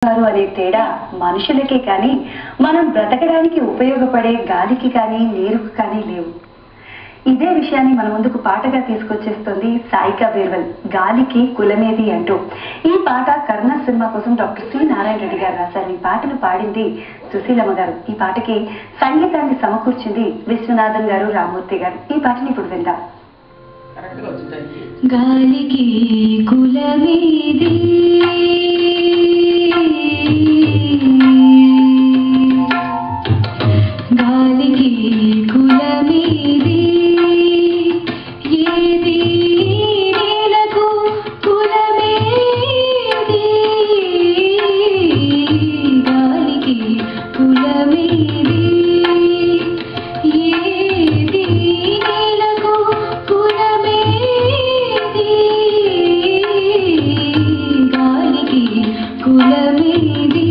అనే తేడా మనుషులకే కానీ మనం బ్రతకడానికి ఉపయోగపడే గాలికి కానీ నీరుకు కానీ లేవు. ఇదే విషయాన్ని మన ముందుకు పాటగా తీసుకొచ్చేస్తుంది సాయికా బీర్వల్, గాలికి కులమేది అంటూ. ఈ పాట కర్ణ సినిమా కోసం డాక్టర్ సి నారాయణ రెడ్డి గారు రాశారు. ఈ పాటను పాడింది సుశీలమ్మ గారు. ఈ పాటకి సంగీతాన్ని సమకూర్చింది విశ్వనాథన్ గారు, రామ్మూర్తి గారు. ఈ పాటని ఇప్పుడు విందాం. గాలికి కులమేది, గాలికి కులమేది, ఏది నేలకు కులమేది, గాలికి కులమేది, ఏది నేలకు కులమేది, గాలికి కులమేది.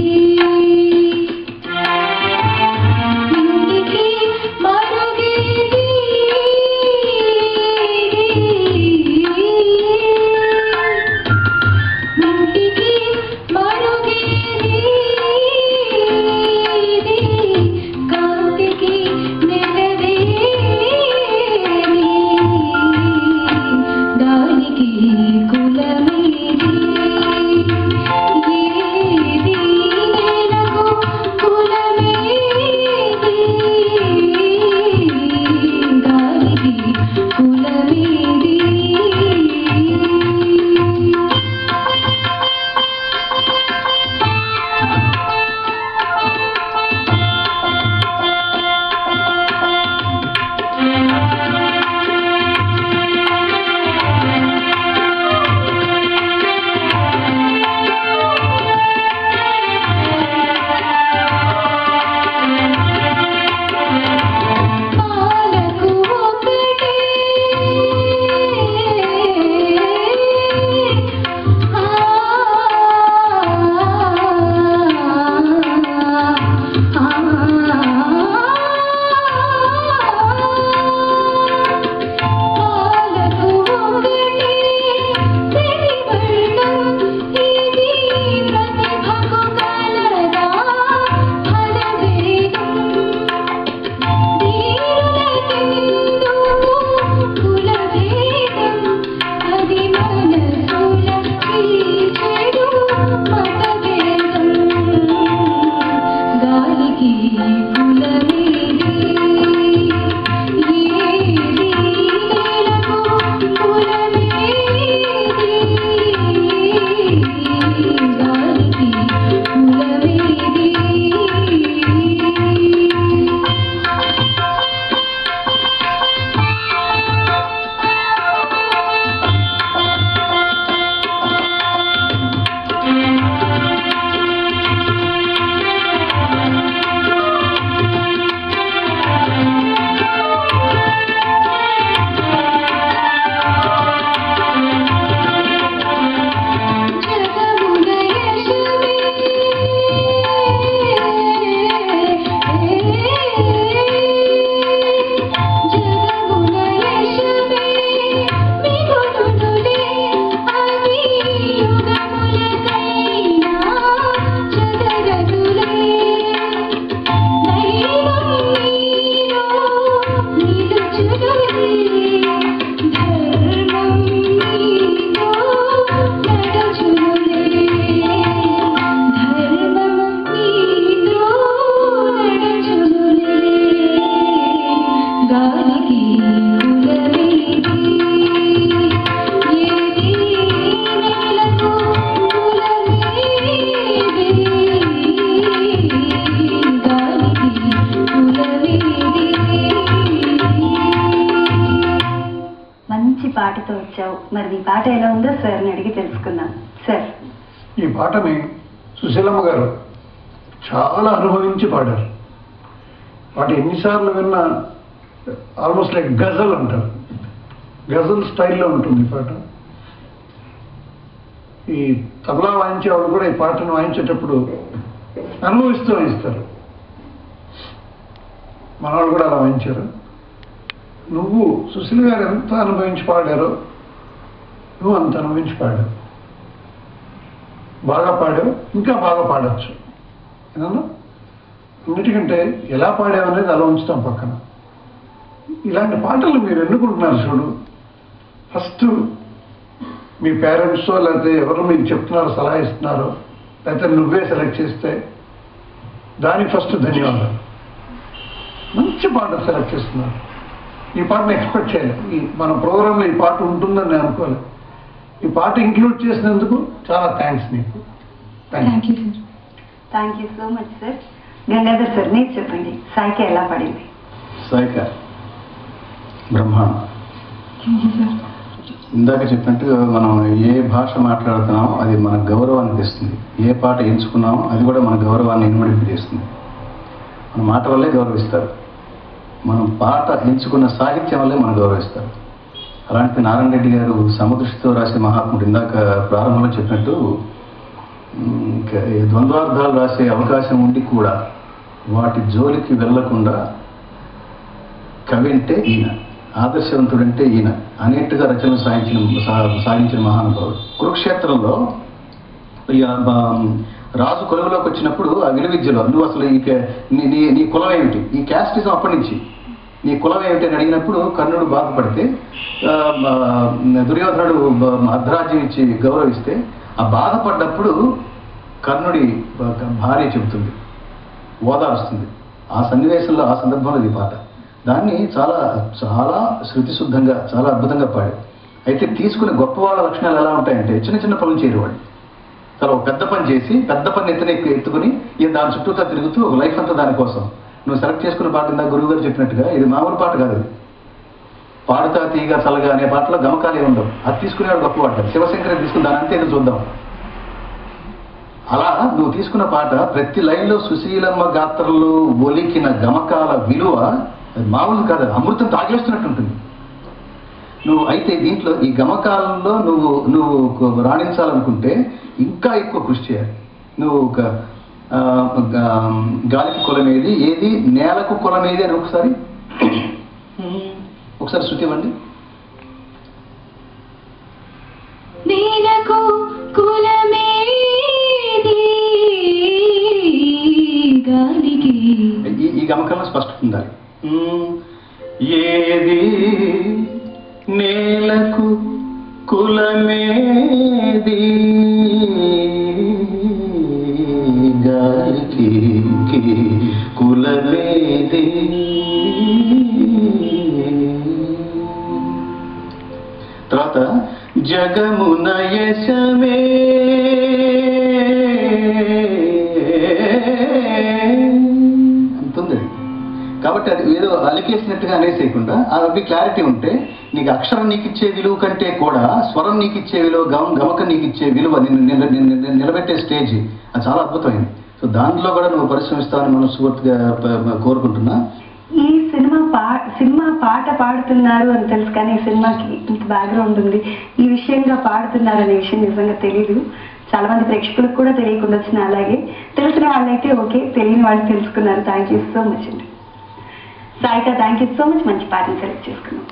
పాటతో వచ్చావు, మరి ఈ పాట ఎలా ఉందో సార్ని అడిగి తెలుసుకుందాం. సార్, ఈ పాటని సుశీలమ్మ గారు చాలా అనుభవించి పాడారు. పాట ఎన్నిసార్లు విన్నా ఆల్మోస్ట్ లైక్ గజల్ అంటారు, గజల్ స్టైల్లో ఉంటుంది ఈ పాట. ఈ తబలా వాయించేవాళ్ళు కూడా ఈ పాటను వాయించేటప్పుడు అనుభవిస్తూ వాయిస్తారు. మనవాళ్ళు కూడా అలా వాయించారు. నువ్వు సుశీల్ గారు ఎంత అనుభవించి పాడారో నువ్వు అంత అనుభవించి పాడావు. బాగా పాడావు, ఇంకా బాగా పాడచ్చు. ఏమన్నా అన్నిటికంటే ఎలా పాడావు అనేది అలా ఉంచుతాం పక్కన. ఇలాంటి పాటలు మీరు ఎన్నుకుంటున్నారు చూడు, ఫస్ట్ మీ పేరెంట్స్ లేకపోతే ఎవరు మీకు చెప్తున్నారో, సలహా ఇస్తున్నారో, లేకపోతే నువ్వే సెలెక్ట్ చేస్తే దానికి ఫస్ట్ ధన్యవాదాలు. మంచి పాట సెలెక్ట్ చేస్తున్నారు. ఈ పాటను ఎక్స్పెక్ట్ చేయలేదు. మన ప్రోగ్రాంలో ఈ పాట ఉంటుందని నేను అనుకోలేదు. ఈ పాట ఇంక్లూడ్ చేసినందుకు చాలా థ్యాంక్స్ నీకు. Thank you sir. Thank you so much sir. Gangadhar sir, మీరు చెప్పండి, సాయిక ఎలా పడింది? సాయిక బ్రహ్మాండం. Thank you sir. ఇందాక చెప్పినట్టు మనం ఏ భాష మాట్లాడుతున్నామో అది మన గౌరవాన్ని తెస్తుంది. ఏ పాట ఎంచుకున్నామో అది కూడా మన గౌరవాన్ని ఇనుమడింపు చేస్తుంది. మన మాట వల్లే గౌరవిస్తారు, మనం పాట ఎంచుకున్న సాహిత్యం వల్లే మనం గౌరవిస్తారు. అలాంటి నారాయణ రెడ్డి గారు సమదృష్టితో రాసే మహాత్ముడు. ఇందాక ప్రారంభంలో చెప్పినట్టు ద్వంద్వార్థాలు రాసే అవకాశం ఉండి కూడా వాటి జోలికి వెళ్లకుండా కవి అంటే ఈయన, ఆదర్శవంతుడంటే ఈయన అనేట్టుగా రచనలు సాగించిన మహానుభావుడు. కురుక్షేత్రంలో రాజు కొలువులోకి వచ్చినప్పుడు ఆ విలువిద్యలో నువ్వు అసలు నీ కులం ఏమిటి, ఈ క్యాస్టిజం అప్పటి నుంచి నీ కులం ఏమిటి అని అడిగినప్పుడు కర్ణుడు బాధపడితే దుర్యోధనుడు అర్ధరాజ్యం ఇచ్చి గౌరవిస్తే ఆ బాధపడ్డప్పుడు కర్ణుడి భార్య చెబుతుంది, ఓదారుస్తుంది. ఆ సన్నివేశంలో, ఆ సందర్భంలో ఈ పాట దాన్ని చాలా చాలా శృతిశుద్ధంగా చాలా అద్భుతంగా పాడాడు. అయితే తీసుకునే గొప్ప వాళ్ళ లక్షణాలు ఎలా ఉంటాయంటే చిన్న చిన్న పనులు చేయరువాడు. చాలా ఒక పెద్ద పని చేసి పెద్ద పని ఎత్తుకుని దాని చుట్టూతా తిరుగుతూ ఒక లైఫ్ అంతా దానికోసం. నువ్వు సెలెక్ట్ చేసుకున్న పాట ఇందా గురువు గారు చెప్పినట్టుగా ఇది మామూలు పాట కాదు. పాడుతా తీగ చల్లగా అనే పాటలో గమకాలే ఉండవు. అది తీసుకునేవాడు గొప్ప పాట. శివశంకర్ తీసుకుని దాని అంతే చూద్దాం. అలా నువ్వు తీసుకున్న పాట ప్రతి లైన్లో సుశీలమ్మ గాత్రంలో ఒలికిన గమకాల విలువ మామూలు కాదు, అమృతం తాగేస్తున్నట్టు ఉంటుంది. నువ్వు అయితే దీంట్లో ఈ గమకాలంలో నువ్వు రాణించాలనుకుంటే ఇంకా ఎక్కువ కృషి చేయాలి. నువ్వు గాలికి కులమేది, ఏది నేలకు కులమేది అని ఒకసారి శృతి ఇవ్వండి. నేలకు కులమేది గాలికి. ఈ గమకంలో స్పష్టత ఉండాలి. ఏది నేలకు కులమేది గాలికి కులమేది. తర్వాత జగమున యశమే అంటుంది. కాబట్టి అది ఏదో అలికేసినట్టుగా అనేసేయకుండా అది క్లారిటీ ఉంటే నీకు అక్షరం నీకు ఇచ్చే విలువ కంటే కూడా స్వరం నీకు ఇచ్చే విలువ, గమకం నీకు ఇచ్చే విలువ, నిలబెట్టే స్టేజ్ అది చాలా అద్భుతమైంది. సో దాంట్లో కూడా నువ్వు పరిశ్రమిస్తావని మనస్ఫూర్తిగా కోరుకుంటున్నా. ఈ సినిమా పాట పాడుతున్నారు అని తెలుసు, కానీ ఈ సినిమాకి ఇంత బ్యాక్గ్రౌండ్ ఉంది, ఈ విషయంగా పాడుతున్నారు అనే విషయం నిజంగా తెలీదు. చాలా మంది ప్రేక్షకులకు కూడా తెలియకుండా వచ్చిన, అలాగే తెలిసిన వాళ్ళైతే ఓకే, తెలియని వాళ్ళు తెలుసుకున్నారు. థ్యాంక్ యూ సో మచ్ అండి. Saika, thank you so much. మంచి పాటను సెలెక్ట్ చేసుకున్నాం.